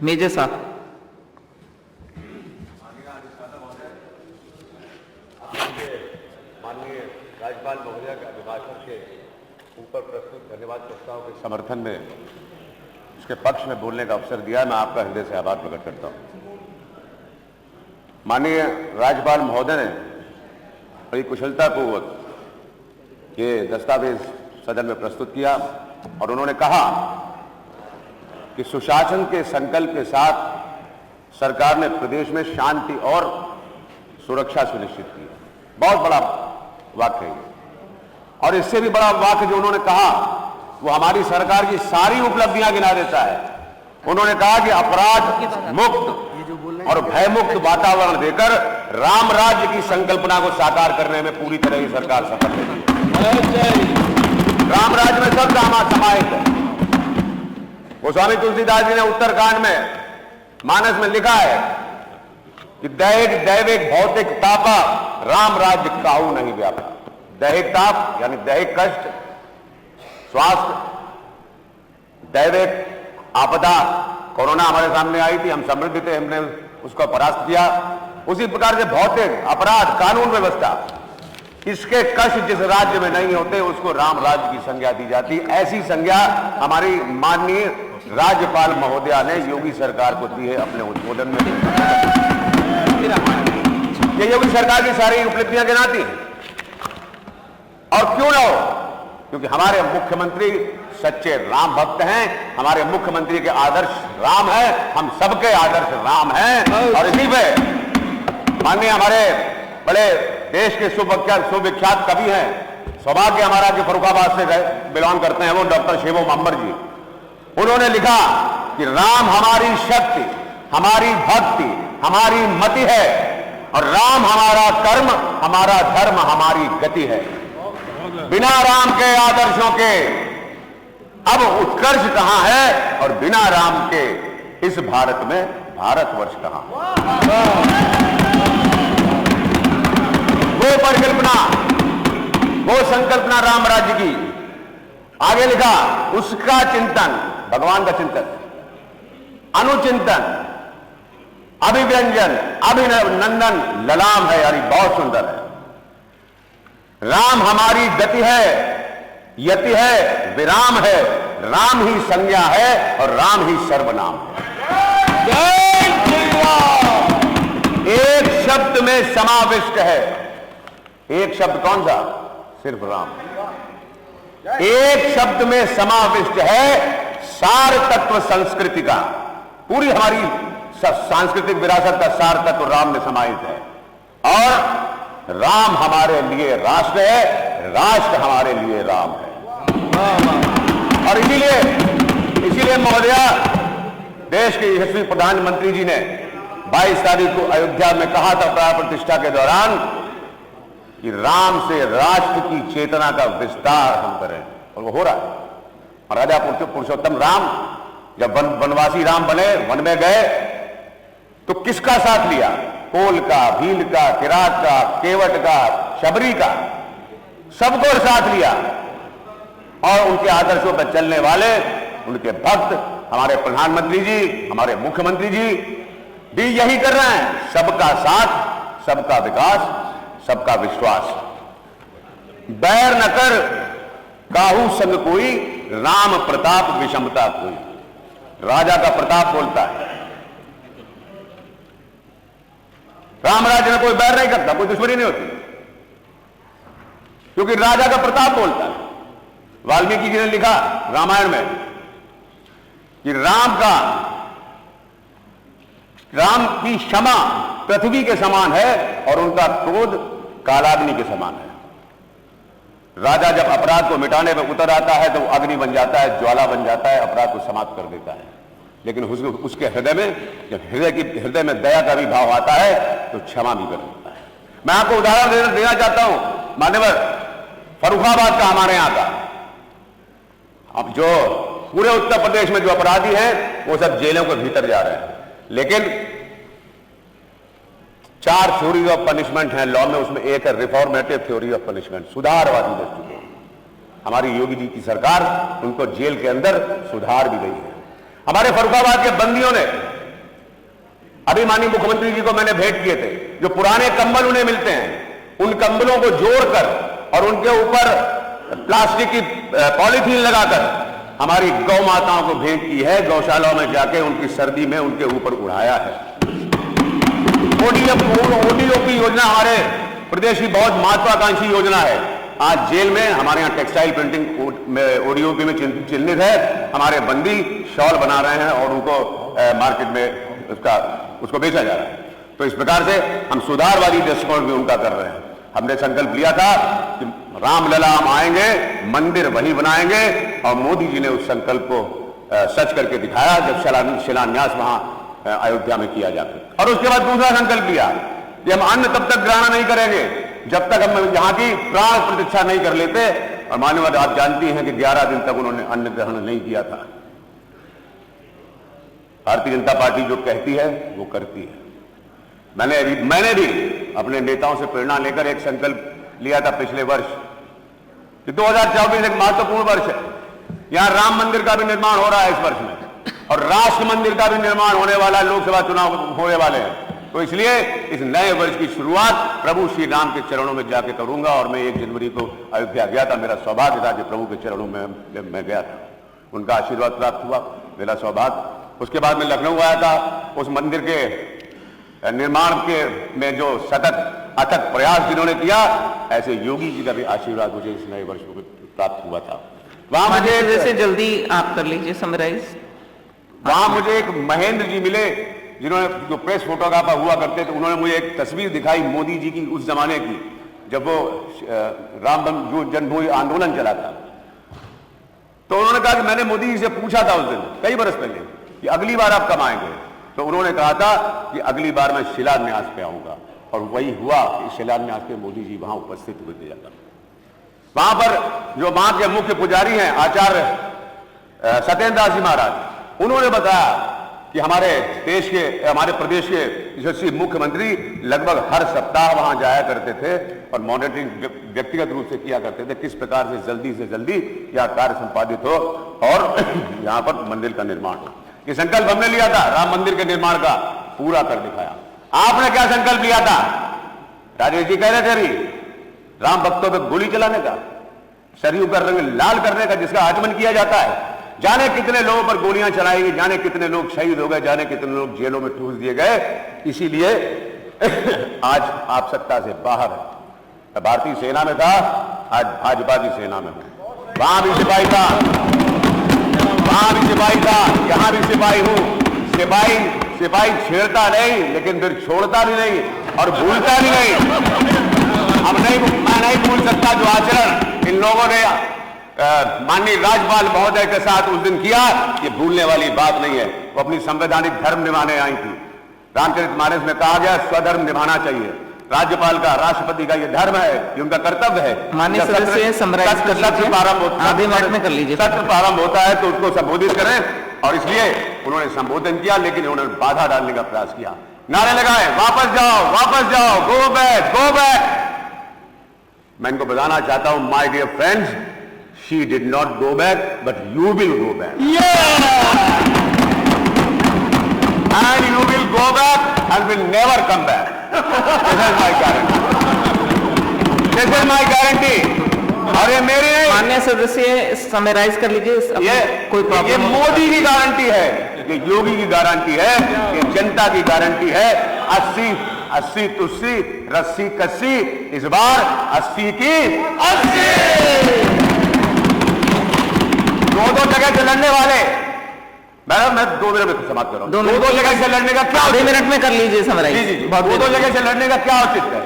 Major साहब। माननीय राज्यपाल महोदय के अभिभाषण के ऊपर प्रस्तुत धन्यवाद प्रस्ताव के समर्थन में उसके पक्ष में बोलने का अवसर दिया, मैं आपका हृदय से आभार प्रकट करता हूं। माननीय राज्यपाल महोदय ने बड़ी कुशलतापूर्वक ये दस्तावेज सदन में प्रस्तुत किया और उन्होंने कहा कि सुशासन के संकल्प के साथ सरकार ने प्रदेश में शांति और सुरक्षा सुनिश्चित की। बहुत बड़ा वाक्य है और इससे भी बड़ा वाक्य जो उन्होंने कहा वो हमारी सरकार की सारी उपलब्धियां गिना देता है। उन्होंने कहा कि अपराध मुक्त और भयमुक्त वातावरण देकर राम राज्य की संकल्पना को साकार करने में पूरी तरह ही सरकार सफल है। राम राज्य में सब समाहित है। गोस्वामी तुलसीदास जी ने उत्तरकांड में मानस में लिखा है कि दैहिक दैविक भौतिक तापा राम राज्य काहू नहीं व्यापा। दैहिक ताप यानी दैहिक कष्ट, स्वास्थ्य, दैविक आपदा, कोरोना हमारे सामने आई थी, हम समृद्ध थे, हमने उसको परास्त किया। उसी प्रकार से भौतिक अपराध, कानून व्यवस्था, इसके कष्ट जिस राज्य में नहीं होते उसको राम राज्य की संज्ञा दी जाती। ऐसी संज्ञा हमारी माननीय राज्यपाल महोदया ने योगी सरकार को दी है अपने उद्बोधन में। ये योगी सरकार की सारी उपलब्धियां गिनाती हैं और क्यों ना हो, क्योंकि हमारे मुख्यमंत्री सच्चे राम भक्त हैं। हमारे मुख्यमंत्री के आदर्श राम है, हम सबके आदर्श राम हैं। और इसी पे माननीय हमारे बड़े देश के सुविख्यात कवि हैं, सौभाग्य हमारा जो फर्रुखाबाद से बिलोंग करते हैं, वो डॉक्टर शेबो मोहम्मद जी, उन्होंने लिखा कि राम हमारी शक्ति, हमारी भक्ति, हमारी मति है और राम हमारा कर्म, हमारा धर्म, हमारी गति है। बिना राम के आदर्शों के अब उत्कर्ष कहां है और बिना राम के इस भारत में भारतवर्ष कहां। वो परिकल्पना, वो संकल्पना राम राज्य की। आगे लिखा उसका चिंतन, भगवान का चिंतन, अनुचिंतन, अभिव्यंजन, अभिनंदन ललाम है, यानी बहुत सुंदर है। राम हमारी गति है, यति है, विराम है, राम ही संज्ञा है और राम ही सर्वनाम है। जय श्री राम एक शब्द में समाविष्ट है। एक शब्द कौन सा? सिर्फ राम। एक शब्द में समाविष्ट है सार तत्व संस्कृति का। पूरी हमारी सांस्कृतिक विरासत का सार तत्व राम में समाहित है। और राम हमारे लिए राष्ट्र है, राष्ट्र हमारे लिए राम है। और इसीलिए महोदया, देश के यशस्वी प्रधानमंत्री जी ने 22 तारीख को अयोध्या में कहा था प्राण प्रतिष्ठा के दौरान कि राम से राष्ट्र की चेतना का विस्तार हम करें, और वो हो रहा है। और राजा पुरुषोत्तम राम जब वनवासी राम बने, वन में गए तो किसका साथ लिया? कोल का, भील का, किरात का, केवट का, शबरी का, सबको साथ लिया। और उनके आदर्शों पर चलने वाले उनके भक्त हमारे प्रधानमंत्री जी, हमारे मुख्यमंत्री जी भी यही कर रहे हैं। सबका साथ, सबका विकास, सबका विश्वास। बैर न कर काहू संग कोई, राम प्रताप विषमता कोई। राजा का प्रताप बोलता है। राम राज्य में कोई बैर नहीं करता, कोई दुश्मनी नहीं होती, क्योंकि राजा का प्रताप बोलता है। वाल्मीकि जी ने लिखा रामायण में कि राम की क्षमा पृथ्वी के समान है और उनका क्रोध कालाग्नि के समान है। राजा जब अपराध को मिटाने में उतर आता है तो वो अग्नि बन जाता है, ज्वाला बन जाता है, अपराध को समाप्त कर देता है। लेकिन उसके हृदय में, जब हृदय में दया का भी भाव आता है तो क्षमा भी कर देता है। मैं आपको उदाहरण देना चाहता हूं मान्यवर, फर्रुखाबाद का, हमारे यहां का। अब जो पूरे उत्तर प्रदेश में जो अपराधी हैं वो सब जेलों के भीतर जा रहे हैं, लेकिन 4 थ्योरी ऑफ पनिशमेंट है लॉ में, उसमें एक है रिफॉर्मेटिव थ्योरी ऑफ पनिशमेंट, सुधारवादी दृष्टिकोण। हमारी योगी जी की सरकार उनको जेल के अंदर सुधार भी गई है। हमारे फर्रुखाबाद के बंदियों ने अभी माननीय मुख्यमंत्री जी को मैंने भेंट किए थे, जो पुराने कंबल उन्हें मिलते हैं उन कंबलों को जोड़कर और उनके ऊपर प्लास्टिक की पॉलीथीन लगाकर हमारी गौ माताओं को भेंट की है। गौशालाओं में जाके उनकी सर्दी में उनके ऊपर उड़ाया है। ओडीओपी योजना हमारे प्रदेश की बहुत महत्वाकांक्षी योजना है। आज जेल में हमारे यहाँ टेक्सटाइल प्रिंटिंग ओडीओपी में चिन्हित है। हमारे बंदी शॉल बना रहे हैं और उनको मार्केट में उसको बेचा जा रहा है। तो इस प्रकार से हम सुधारवादी दृष्टिकोण भी उनका कर रहे हैं। हमने संकल्प लिया था कि रामलला हम आएंगे, मंदिर वही बनाएंगे, और मोदी जी ने उस संकल्प को सच करके दिखाया जब शिलान्यास वहां अयोध्या में किया जाता। और उसके बाद दूसरा संकल्प लिया कि हम अन्न तब तक ग्रहण नहीं करेंगे जब तक हम यहां की प्राण प्रतिष्ठा नहीं कर लेते। और मान्यवर आप जानती हैं कि 11 दिन तक उन्होंने अन्न ग्रहण नहीं किया था। भारतीय जनता पार्टी जो कहती है वो करती है। मैंने भी अपने नेताओं से प्रेरणा लेकर एक संकल्प लिया था पिछले वर्ष कि 2024 एक महत्वपूर्ण वर्ष है। यहां राम मंदिर का भी निर्माण हो रहा है इस वर्ष में, और राष्ट्र मंदिर का भी निर्माण होने वाला है। लोकसभा चुनाव होने वाले हैं, तो इसलिए इस नए वर्ष की शुरुआत प्रभु श्री राम के चरणों में जाके करूंगा। और मैं 1 जनवरी को अयोध्या गया था। मेरा सौभाग्य था कि प्रभु के चरणों में मैं गया था, उनका आशीर्वाद प्राप्त हुआ, मेरा सौभाग्य। उसके बाद मैं लखनऊ आया था। उस मंदिर के निर्माण के में जो सतत अथक प्रयास जिन्होंने किया, ऐसे योगी जी का भी आशीर्वाद मुझे इस नए वर्ष में प्राप्त हुआ था। वहां मुझे जैसे जल्दी आप कर लीजिए समराइज। वहां मुझे एक महेंद्र जी मिले, जिन्होंने जो प्रेस फोटोग्राफर हुआ करते थे। उन्होंने मुझे एक तस्वीर दिखाई मोदी जी की उस जमाने की, जब वो राम जन्मभूमि आंदोलन चला था। तो उन्होंने कहा कि मैंने मोदी जी से पूछा था उस दिन, कई बरस पहले, कि अगली बार आप कब आएंगे। तो उन्होंने कहा था कि अगली बार मैं शिलान्यास पे आऊंगा, और वही हुआ कि शिलान्यास पे मोदी जी वहां उपस्थित हुए थे। वहां पर जो वहां के मुख्य पुजारी हैं आचार्य सत्येंद्र दास जी महाराज, उन्होंने बताया कि हमारे प्रदेश के यशस्वी मुख्यमंत्री लगभग हर सप्ताह वहां जाया करते थे और मॉनिटरिंग व्यक्तिगत रूप से किया करते थे, किस प्रकार से जल्दी यह कार्य संपादित हो और यहां पर मंदिर का निर्माण हो। ये संकल्प हमने लिया था राम मंदिर के निर्माण का, पूरा कर दिखाया। आपने क्या संकल्प लिया था? राजेश जी कह रहे थे अभी, राम भक्तों पे गोली चलाने का, सरयू का रंग लाल करने का, जिसका आचमन किया जाता है। जाने कितने लोगों पर गोलियां चलाई गई, जाने कितने लोग शहीद हो गए, जाने कितने लोग जेलों में ठूस दिए गए। इसीलिए आज आप सत्ता से बाहर है। भारतीय सेना में था, आज भाजपा की सेना में हूं। वहां भी सिपाही था, वहां भी सिपाही था, यहां भी सिपाही हूं। सिपाही छेड़ता नहीं, लेकिन फिर छोड़ता भी नहीं और भूलता भी नहीं। मैं नहीं भूल सकता जो आचरण इन लोगों ने माननीय राज्यपाल महोदय के साथ उस दिन किया, ये भूलने वाली बात नहीं है। वो अपनी संवैधानिक धर्म निभाने आई थी। रामचरितमानस में कहा गया स्वधर्म निभाना चाहिए। राज्यपाल का, राष्ट्रपति का ये धर्म है, ये उनका कर्तव्य है। माननीय सदस्य समराइज कर लीजिए, आधे मिनट में कर लीजिए। सत्र प्रारंभ होता है तो उसको संबोधित करें, और इसलिए उन्होंने संबोधन किया, लेकिन उन्होंने बाधा डालने का प्रयास किया। नारे लगाए, वापस जाओ, गो बैक। मैं इनको बताना चाहता हूं, my dear friends, she did not go back, but you will go back. And you will go back and will never come back. This is my guarantee. और ये मेरी माननीय सदस्य समराइज कर लीजिए। कोई प्रॉब्लम? ये मोदी की गारंटी है, ये योगी की गारंटी है, ये जनता की गारंटी है। 80 तुस्सी, रस्सी कस्सी, इस बार 80 की 80। दो जगह से लड़ने वाले, मैडम मैं 2 मिनट में समाप्त कर रहा हूं। दो जगह से लड़ने का क्या? 2 मिनट में कर लीजिए समराइज। दो जगह से लड़ने का क्या औचित्य है?